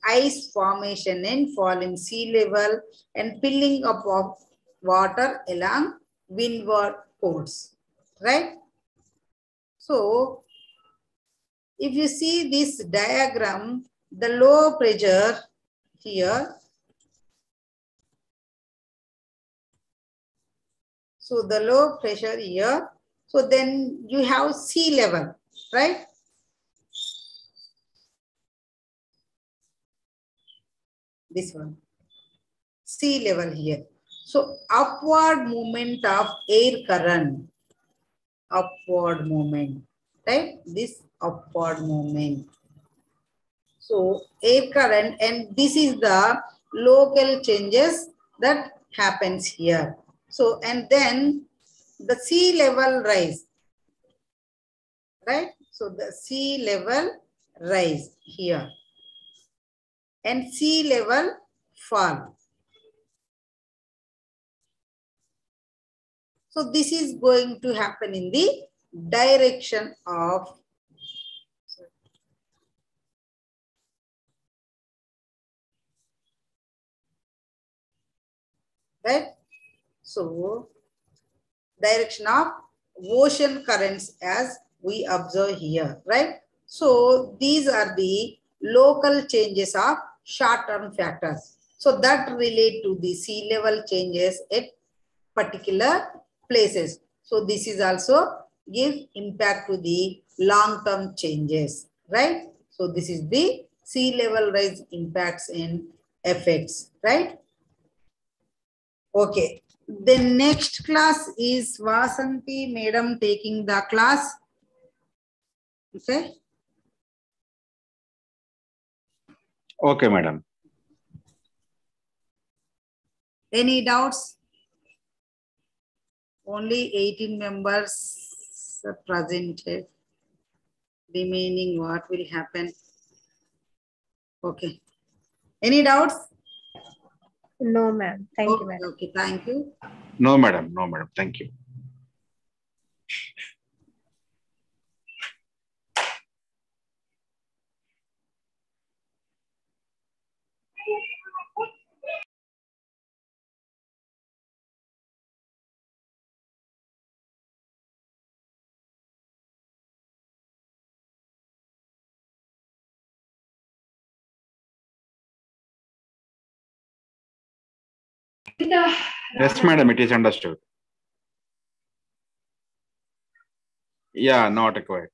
ice formation and fall in sea level, and filling up of water along windward ports, right? So if you see this diagram, the low pressure here, so the low pressure here, so then you have sea level, right? This one, sea level here. So upward movement of air current, upward movement, right? This upward movement. So air current, and this is the local changes that happens here. So, and then the sea level rise, right? So the sea level rise here and sea level fall. So this is going to happen in the direction of, right? So direction of ocean currents as we observe here, right? So these are the local changes of short-term factors. So that relate to the sea level changes at particular places. So this is also give impact to the long-term changes, right? So this is the sea level rise impacts and effects, right? Okay. The next class is Vasanti Madam taking the class. Okay. Okay, madam. Any doubts? Only 18 members are presented. Remaining, what will happen? Okay. Any doubts? No, ma'am. Thank you, madam. Okay, thank you. No, madam. No, madam. Thank you. Yes, madam. It is understood. Yeah, not required.